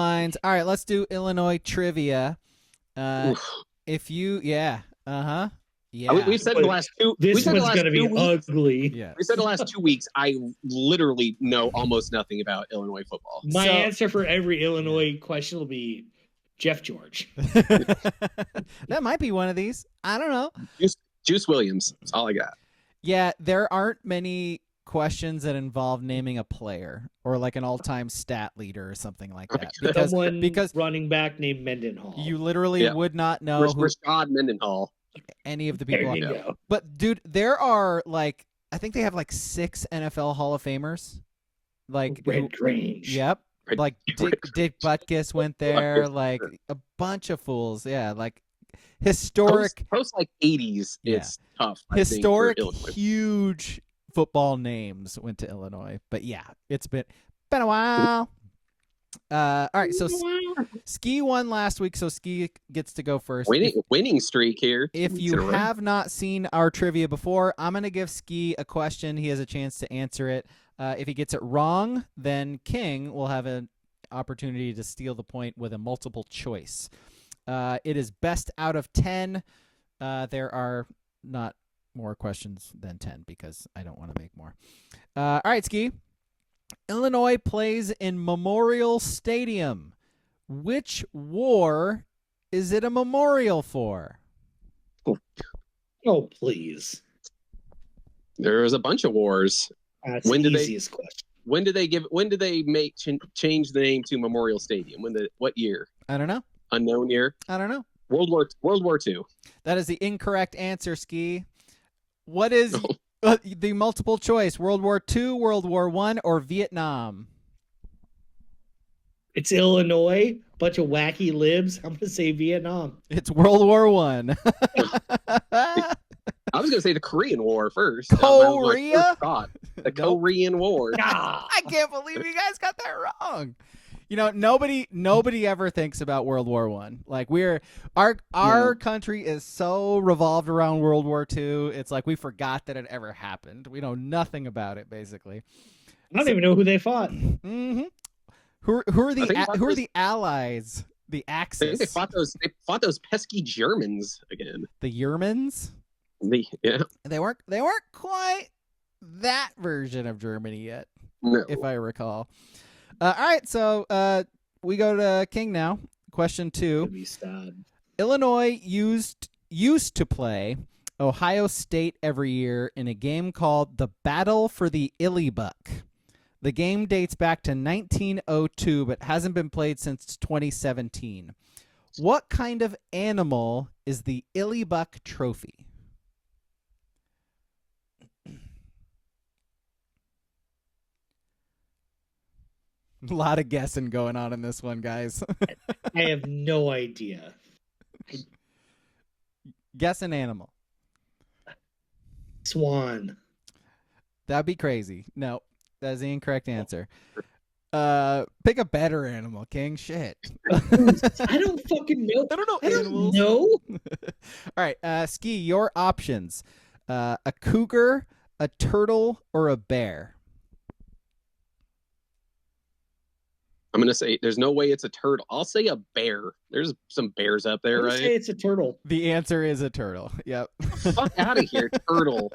All right, let's do Illinois trivia. Oof. If you, yeah, We yeah, said the last two. We This said the one's last going to be 2 weeks. ugly. yeah. We said the last 2 weeks. I literally know almost nothing about Illinois football. My So- answer for every Illinois question will be Jeff George. That might be one of these. I don't know. Juice Williams. That's all I got. Yeah, there aren't many questions that involve naming a player or like an all-time stat leader or something like that. Someone Because running back named Mendenhall. you literally Yeah. would not know who Rashad Mendenhall. any of the there people you are. go. But dude, there are like I think they have like 6 NFL Hall of Famers. Like Red Grange. Yep. Red- Like Dick Butkus went there, like a bunch of fools. Yeah, like historic Post like 80s. Yeah. It's tough. I think, for historic Illinois. huge football names went to Illinois. But yeah, it's been a while. All right, so Ski won last week, so Ski gets to go first. Winning streak here. If 2 weeks you in a row. have not seen our trivia before, I'm going to give Ski a question. He has a chance to answer it. If he gets it wrong, then King will have an opportunity to steal the point with a multiple choice. It is best out of 10. There are not more questions than 10 because I don't want to make more. All right, Ski. Illinois plays in Memorial Stadium. Which war is it a memorial for? Oh, please. There's a bunch of wars. That's When the did they- easiest question. When did they change the name to Memorial Stadium? What year? I don't know. Unknown year. I don't know. World War II. That is the incorrect answer, Ski. What is the multiple choice? World War II, World War I, or Vietnam? It's Illinois, bunch of wacky libs. I'm going to say Vietnam. It's World War I. I was going to say the Korean War first. Korea? That was my first thought. The Nope. Korean War. Ah, I can't believe you guys got that wrong. You know, nobody ever thinks about World War One. Like our country is so revolved around World War II. It's like we forgot that it ever happened. We know nothing about it, basically. I don't even know who they fought. Mm-hmm. Who are I think the allies? The I think they Axis. fought those pesky Germans again. The Germans. Yeah. They weren't quite that version of Germany yet, No. if I recall. All right, so we go to King now. Question 2. Could be sad. Illinois used to play Ohio State every year in a game called the Battle for the Illybuck. The game dates back to 1902, but hasn't been played since 2017. What kind of animal is the Illybuck Trophy? A lot of guessing going on in this one, guys. I have no idea. Guess an animal. Swan. That'd be crazy. No, that's the incorrect answer. Pick a better animal, King. Shit. I don't fucking know. I don't know I don't animals. know. All right, Ski, your options. A cougar, a turtle, or a bear? I'm gonna say there's no way it's a turtle. I'll say a bear. There's some bears up there, I'm gonna right? say it's a turtle. The answer is a turtle. Yep. Fuck out of here, turtle.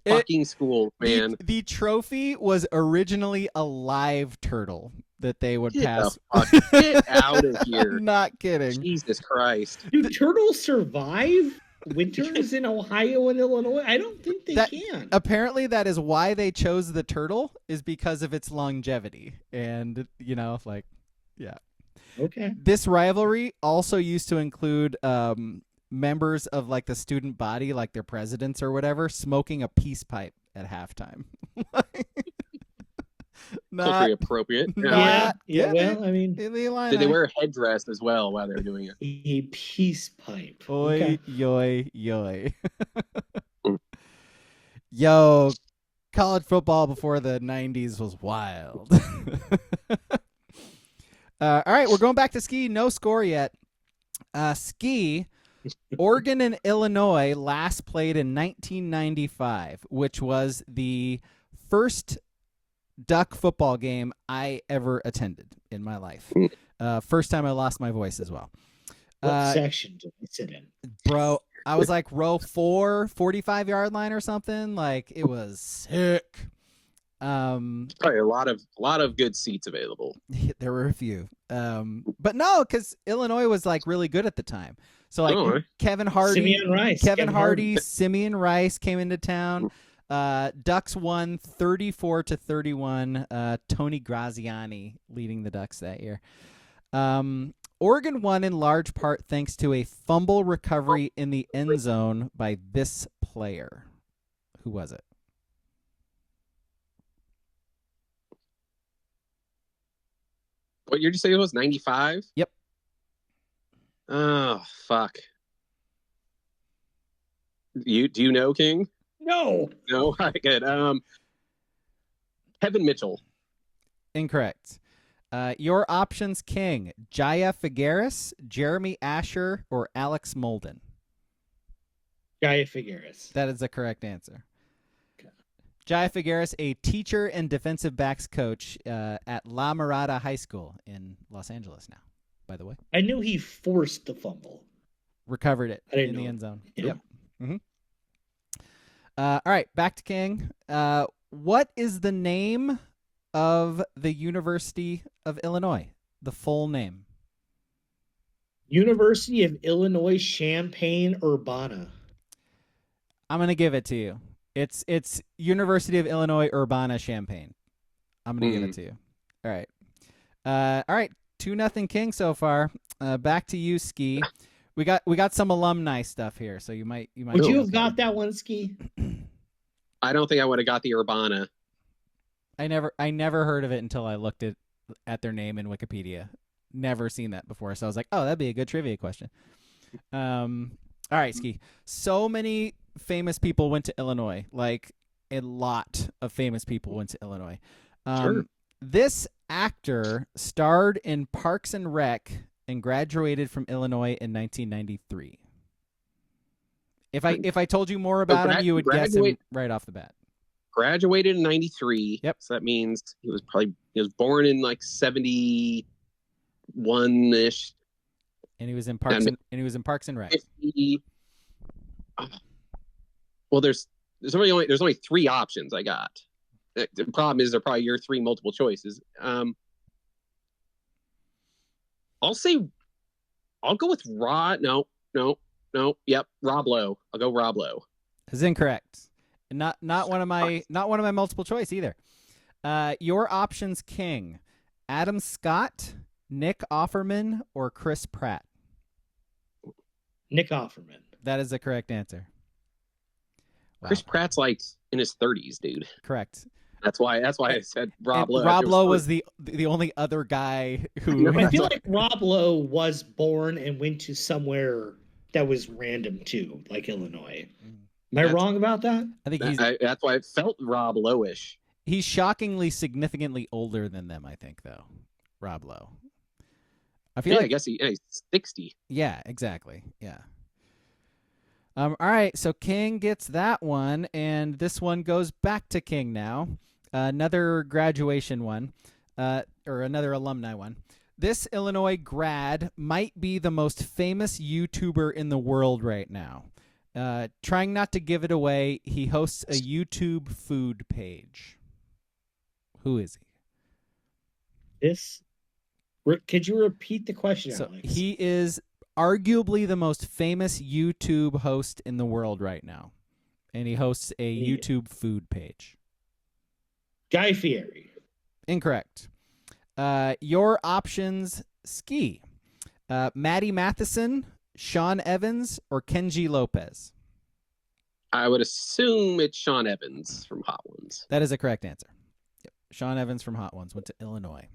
Fucking school, man. The trophy was originally a live turtle that they would Get pass. the fuck get out of here. Not kidding. Jesus Christ. Do turtles survive winters in Ohio and Illinois? I don't think they can. Apparently, that is why they chose the turtle, is because of its longevity. And, you know, like, yeah. Okay. This rivalry also used to include members of, like, the student body, like their presidents or whatever, smoking a peace pipe at halftime. Culturally appropriate. Yeah. Well, I mean, Did they wear a headdress as well while they were doing it? a peace pipe. Oi, Okay. yoy, yoy. Yo, college football before the 90s was wild. All right, we're going back to Ski. No score yet. Ski, Oregon and Illinois last played in 1995, which was the first Duck football game I ever attended in my life. First time I lost my voice as well. What section did I sit in? Bro, I was like row 4, 45-yard line or something. Like, it was sick. Probably a lot of good seats available. There were a few. But no, because Illinois was like really good at the time. So like Kevin Hardy, Kevin Hardy, Simeon Rice came into town. Ducks won 34-31. Tony Graziani leading the Ducks that year. Oregon won in large part thanks to a fumble recovery in the end zone by this player. Who was it? What year did you say it was? 95? Yep. Oh, fuck. Do you know, King? No. No? All right, good. Kevin Mitchell. Incorrect. Your options, King: Jaya Figueres, Jeremy Asher, or Alex Molden. Jaya Figueres. That is the correct answer. Okay. Jaya Figueres, a teacher and defensive backs coach at La Mirada High School in Los Angeles now, by the way. I knew he forced the fumble. Recovered it in the end zone. Yep. Mm-hmm. All right, back to King. What is the name of the University of Illinois? The full name. University of Illinois Champaign-Urbana. I'm going to give it to you. It's University of Illinois Urbana-Champaign. I'm going to give it to you. All right. All right, 2-0 King so far. Back to you, Ski. We got some alumni stuff here, so you might Would you have got that one, Ski? I don't think I would have got the Urbana. I never heard of it until I looked at their name in Wikipedia. Never seen that before, so I was like, oh, that'd be a good trivia question. All right, Ski. So many famous people went to Illinois. Like, a lot of famous people went to Illinois. Sure. This actor starred in Parks and Rec and graduated from Illinois in 1993. If I told you more about him, you would guess him right off the bat. Graduated in 93. Yep. So that means he was born in like 71-ish. And he was in Parks and Rec. 50, well, there's only 3 options I got. The problem is they're probably your 3 multiple choices. I'll go with Rod. No. Yep, Rob Lowe. I'll go Rob Lowe. Is incorrect. Not one of my multiple choice either. Your options, King: Adam Scott, Nick Offerman, or Chris Pratt. Nick Offerman. That is the correct answer. Wow. Chris Pratt's like in his 30s, dude. Correct. That's why I said Rob Lowe. Rob Lowe was the only other guy who. I feel like Rob Lowe was born and went to somewhere that was random too, like Illinois. Am I wrong about that? I think that's why it felt Rob Lowe-ish. He's shockingly significantly older than them, I think, though. Rob Lowe. I feel like, I guess he's 60. Yeah, exactly. Yeah. All right, so King gets that one, and this one goes back to King now. Another graduation one, or another alumni one. This Illinois grad might be the most famous YouTuber in the world right now. Trying not to give it away, he hosts a YouTube food page. Who is he? Could you repeat the question, So Alex? he is arguably the most famous YouTube host in the world right now, and he hosts a YouTube food page. Guy Fieri. Incorrect. Your options: Ski, Maddie Matheson, Sean Evans, or Kenji Lopez. I would assume it's Sean Evans from Hot Ones. That is a correct answer. Yep. Sean Evans from Hot Ones went to Illinois.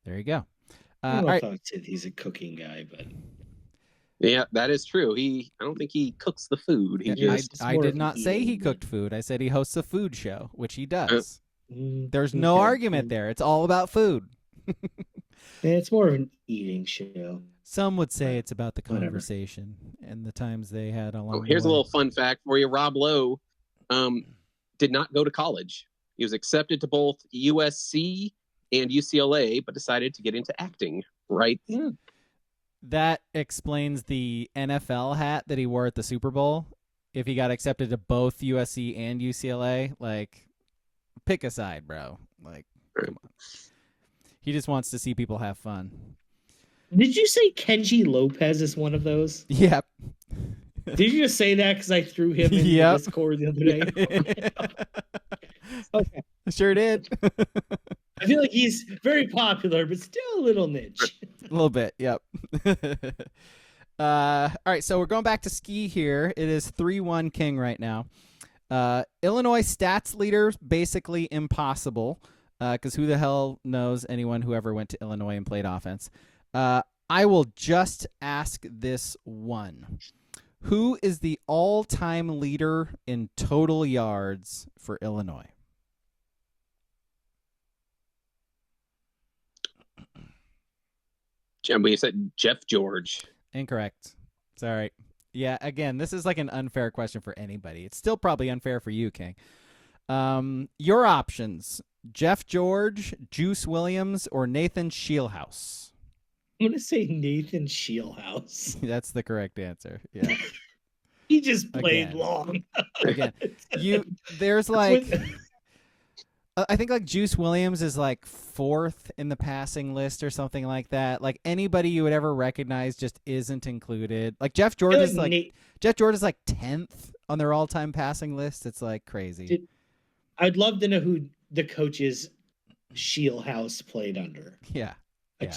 There you go. I don't know if I would say he's a cooking guy, but yeah, that is true. I don't think he cooks the food. I did not say he cooked food. I said he hosts a food show, which he does. There's no argument there. It's all about food. It's more of an eating show. Some would say it's about the conversation and the times they had along the way. Here's a little fun fact for you. Rob Lowe did not go to college. He was accepted to both USC and UCLA, but decided to get into acting. Right? That explains the NFL hat that he wore at the Super Bowl. If he got accepted to both USC and UCLA, like, pick a side, bro. Like, come on. He just wants to see people have fun. Did you say Kenji Lopez is one of those? Yep. Did you just say that because I threw him in Yep. the Discord the other day? Okay. Sure did. I feel like he's very popular, but still a little niche. A little bit, yep. All right, so we're going back to ski here. It is 3-1 King right now. Illinois stats leader, basically impossible, because who the hell knows anyone who ever went to Illinois and played offense. I will just ask this one. Who is the all-time leader in total yards for Illinois? We said Jeff George. Incorrect. Sorry. Yeah, again, this is like an unfair question for anybody. It's still probably unfair for you, King. Your options: Jeff George, Juice Williams, or Nathan Scheelhaus. I'm going to say Nathan Scheelhaus. That's the correct answer. Yeah. He just played Again. long. Again, there's like, I think like Juice Williams is like 4th in the passing list or something like that. Like anybody you would ever recognize just isn't included. Like Jeff George is like Jeff George is like 10th on their all-time passing list. It's like crazy. I'd love to know who the coaches Scheelhaus played under. Yeah. Yeah.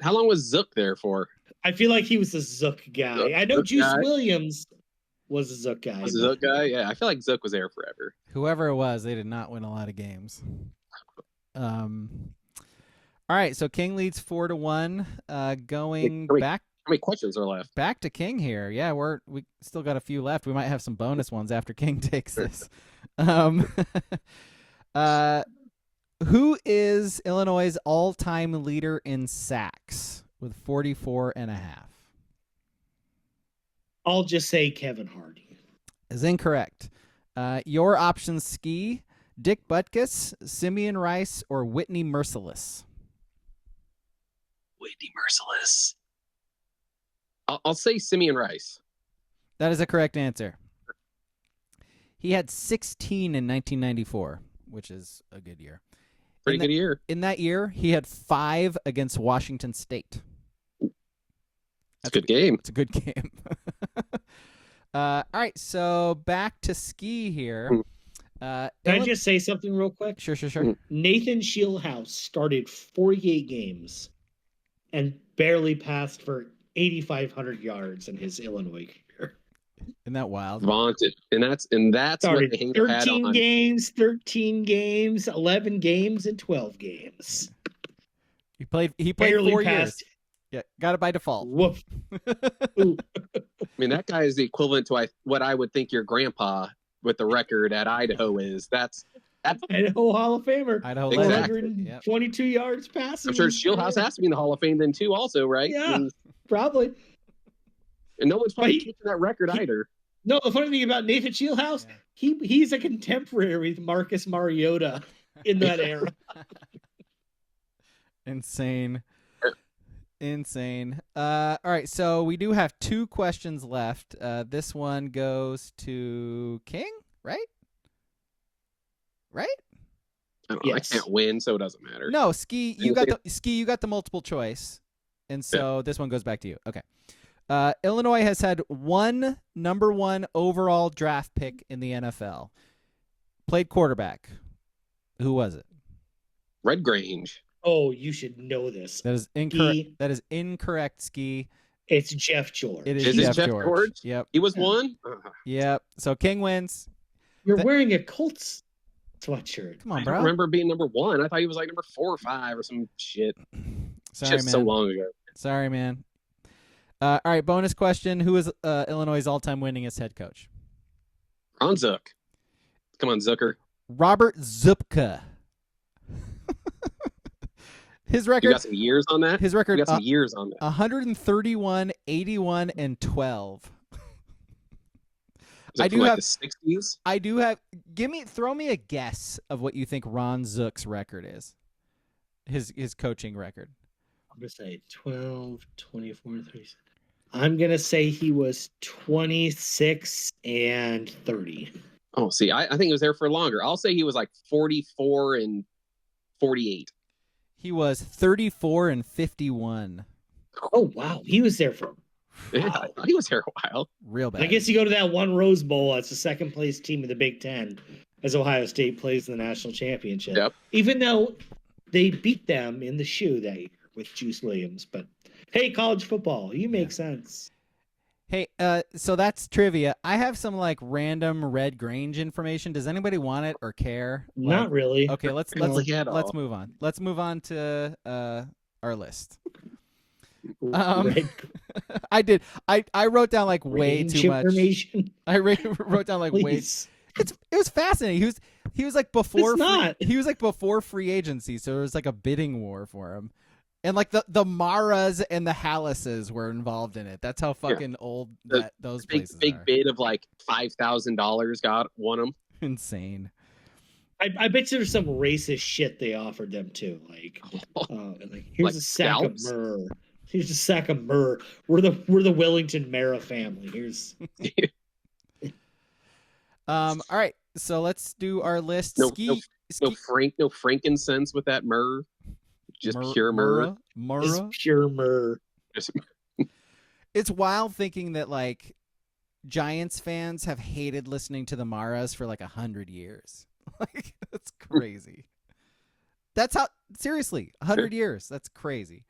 How long was Zook there for? I feel like he was a Zook guy. Zook, I know Zook Juice guy. Williams was a Zook guy. Was it Zook guy? Yeah, I feel like Zook was there forever. Whoever it was, they did not win a lot of games. All right, so King leads 4-1. Going back. How many questions are left? Back to King here. Yeah, we still got a few left. We might have some bonus ones after King takes this. Who is Illinois' all-time leader in sacks with 44.5? I'll just say Kevin Hardy. Is incorrect. Your options: Ski, Dick Butkus, Simeon Rice, or Whitney Merciless. Whitney Merciless. I'll say Simeon Rice. That is a correct answer. He had 16 in 1994, which is a good year. Pretty good year. In that year, he had 5 against Washington State. That's a good game. It's a good game. All right, so back to Ski here. Can I just say something real quick? Sure. Nathan Scheelhaus started 48 games and barely passed for 8,500 yards in his Illinois career. Isn't that wild? Vaunted. And that's Started what they hang their hat 13 on. games, 13 games, 11 games, and 12 games. He played Barely 4 years. passed. Yeah, got it by default. Woof. I mean, that guy is the equivalent to what I would think your grandpa with the record at Idaho is. That's Idaho Hall of Famer. Idaho Exactly. legend. Yep. 422 yards passing. I'm sure Scheelhaus has to be in the Hall of Fame then too, also, right? Yeah. Probably. And no one's probably But keeping that record either. No, the funny thing about Nathan Scheelhaus, he's a contemporary with Marcus Mariota in that era. Insane. All right, so we do have 2 questions left. This one goes to King, right? I don't know. Yes. I can't win, so it doesn't matter. No, Ski, you got the multiple choice, and so this one goes back to you. Okay. Illinois has had one number 1 overall draft pick in the NFL. Played quarterback. Who was it? Red Grange. Oh, you should know this. That is incorrect. Ski. That is incorrect, Ski. It's Jeff George. It is Is it Jeff Jeff George. George? Yep. He was one? Yep. So King wins. You're wearing a Colts sweatshirt. Come on, I bro. don't remember being number 1. I thought he was like number 4 or 5 or some shit. Sorry, Just man. so long ago. Sorry, man. All right, bonus question. Who is Illinois' all-time winningest head coach? Ron Zook. Come on, Zucker. Robert Zupka. His You record got some years on that? his You record got some years on that. 131, 81, and 12. Was I it do from like have- the 60s? I do have. Throw me a guess of what you think Ron Zook's record is. His coaching record. I'm going to say 12, 24, 36. I'm going to say he was 26 and 30. Oh, see, I think he was there for longer. I'll say he was like 44 and 48. He was 34 and 51. Oh, wow. He was there for. Yeah, Wow. he was there a while. Real bad. I guess you go to that one Rose Bowl as the second place team in the Big Ten as Ohio State plays in the national championship. Yep. Even though they beat them in the shoe that year with Juice Williams. But hey, college football, you make sense. Hey, so that's trivia. I have some like random Red Grange information. Does anybody want it or care? Not really. Okay, let's Really at all. move on. Let's move on to our list. Red I did. I wrote down like way Grange too much. information. I wrote down like way. Please. It was fascinating. He was like before It's not. he was like before free agency, so it was like a bidding war for him. And like the Maras and the Hallises were involved in it. That's how fucking old those places Big are. bid of like $5,000 won him. Insane. I bet you there's some racist shit they offered them too. Like here's Like a sack scalps? of myrrh. Here's a sack of myrrh. We're the Wellington Mara family. Here's All right. So let's do our list. No Ski, frankincense with that myrrh. Just Mur- pure myrrh. just Murrah. pure myrrh. Just- It's wild thinking that like Giants fans have hated listening to the Maras for like 100 years. Like that's crazy. That's how seriously 100 years. That's crazy.